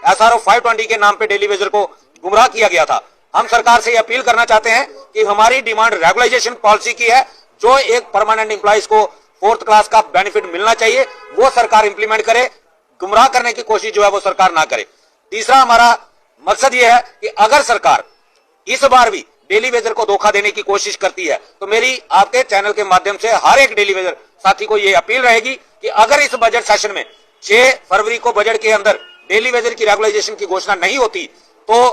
SRO 520 के नाम पे डेली वेजर को गुमराह किया गया था। हम सरकार से अपील करना चाहते हैं कि हमारी डिमांड रेगुलाइजेशन पॉलिसी की है, जो एक परमानेंट एम्प्लॉइज को 4th क्लास का बेनिफिट मिलना चाहिए वो सरकार इंप्लीमेंट करे, गुमराह करने की कोशिश जो है वो सरकार ना करे। तीसरा हमारा मकसद ये है कि अगर सरकार इस बार भी डेली वेजर को धोखा देने की कोशिश करती है तो मेरी आपके चैनल के माध्यम से हर एक डेली वेजर साथी को ये अपील रहेगी कि अगर इस बजट सेशन में 6 फरवरी को बजट के अंदर डेली वेजर की रेगुलाइजेशन की घोषणा नहीं होती तो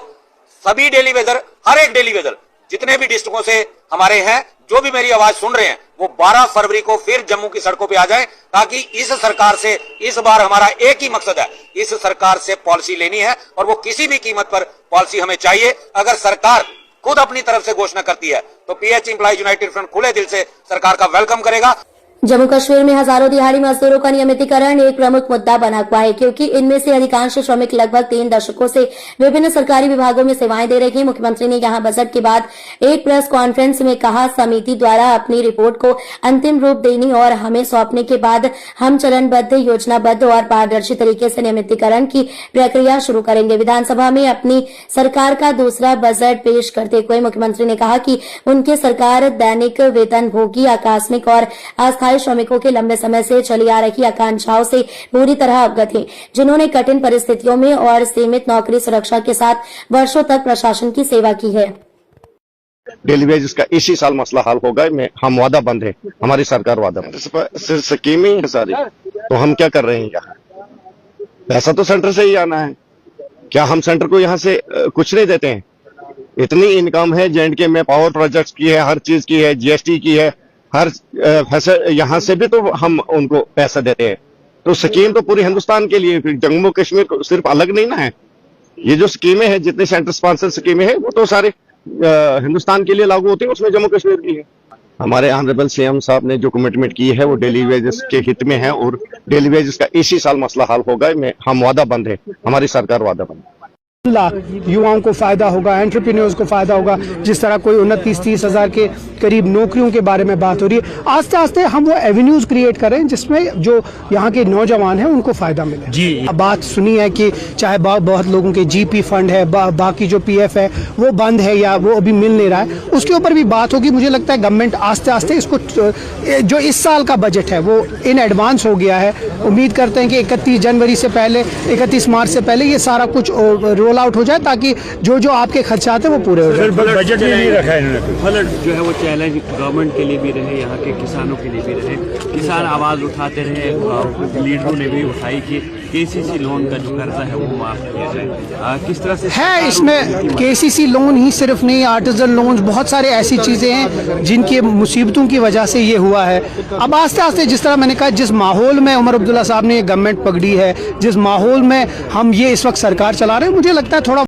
सभी डेली वेजर, हर एक डेली वेजर जितने भी डिस्ट्रिक्टों से हमारे हैं, जो भी मेरी आवाज सुन रहे हैं, वो 12 फरवरी को फिर जम्मू की सड़कों पे आ जाएं, ताकि इस सरकार से इस बार हमारा एक ही मकसद है, इस सरकार से पॉलिसी लेनी है और वो किसी भी कीमत पर पॉलिसी हमें चाहिए। अगर सरकार खुद अपनी तरफ से घोषणा करती है तो PH एम्प्लॉइज यूनाइटेड फ्रंट खुले दिल से सरकार का वेलकम करेगा। जम्मू कश्मीर में हजारों दिहाड़ी मजदूरों का नियमितीकरण एक प्रमुख मुद्दा बना हुआ है, क्योंकि इनमें से अधिकांश श्रमिक लगभग 3 दशकों से विभिन्न सरकारी विभागों में सेवाएं दे रहे हैं। मुख्यमंत्री ने यहां बजट के बाद एक प्रेस कॉन्फ्रेंस में कहा, समिति द्वारा अपनी रिपोर्ट को अंतिम रूप देने और हमें सौंपने के बाद हम चरणबद्ध, योजनाबद्ध और पारदर्शी तरीके से नियमितीकरण की प्रक्रिया शुरू करेंगे। विधानसभा में अपनी सरकार का दूसरा बजट पेश करते हुए मुख्यमंत्री ने कहा कि उनकी सरकार दैनिक वेतनभोगी, आकस्मिक और अस्थायी श्रमिकों के लंबे समय से चली आ रही आकांक्षाओं से पूरी तरह अवगत है, जिन्होंने कठिन परिस्थितियों में और सीमित नौकरी सुरक्षा के साथ वर्षों तक प्रशासन की सेवा की है। डेली वेजेस का इसी साल मसला हल होगा, हम वादा बंद है, हमारी सरकार वादा बंद है। सिर्फ स्कीम ही है सारी, तो हम क्या कर रहे हैं यहाँ? पैसा तो सेंटर से ही आना है, क्या हम सेंटर को यहाँ से कुछ नहीं देते हैं? इतनी इनकम है J&K में, पावर प्रोजेक्ट्स की है, हर चीज की है, GST की है, हर यहाँ से भी तो हम उनको पैसा देते हैं। तो स्कीम तो पूरी हिंदुस्तान के लिए, जम्मू कश्मीर को सिर्फ अलग नहीं ना है। ये जो स्कीमें हैं, जितने सेंटर स्पॉन्सर स्कीमें हैं, वो तो सारे हिंदुस्तान के लिए लागू होती है, उसमें जम्मू कश्मीर की है। हमारे ऑनरेबल CM साहब ने जो कमिटमेंट की है वो डेली वेजेस के हित में है और डेली वेजेस का इसी साल मसला हल होगा, हम वादा बंद है, हमारी सरकार वादा बंद है। युवाओं को फायदा होगा, एंटरप्रेन्योर्स को फायदा होगा। जिस तरह कोई 29-30 हजार के करीब नौकरियों के बारे में बात हो रही है, आस्ते आस्ते हम वो एवेन्यूज क्रिएट करें जिसमें जो यहाँ के नौजवान हैं उनको फायदा मिले। जी बात सुनी है कि चाहे बहुत लोगों के GP फंड है, बाकी जो PF है वो बंद है या वो अभी मिल नहीं रहा है, उसके ऊपर भी बात होगी। मुझे लगता है गवर्नमेंट आस्ते आस्ते इसको, जो इस साल का बजट है वो इन एडवांस हो गया है। उम्मीद करते हैं कि 31 जनवरी से पहले, 31 मार्च से पहले ये सारा कुछ रोल आउट हो जाए, ताकि जो आपके खर्चाते हैं वो पूरे हो जाए। बजट भी नहीं रखा है इन्होंने। फ्लड जो है वो चैलेंज गवर्नमेंट के लिए भी रहे, यहाँ के किसानों के लिए भी रहे। किसान आवाज उठाते रहे, लीडरों ने भी उठाई कि KCC लोन का जो कर्जा है वो माफ किया जाए। किस तरह से है इसमें KCC लोन ही सिर्फ नहीं, आर्टिजन लोन, बहुत सारे ऐसी चीजें हैं जिनकी मुसीबतों की वजह से ये हुआ है। अब आस्ते आस्ते, जिस तरह मैंने कहा, जिस माहौल में उमर अब्दुल्ला साहब ने ये गवर्नमेंट पकड़ी है, जिस माहौल में हम ये इस वक्त सरकार चला रहे हैं, मुझे लगता है थोड़ा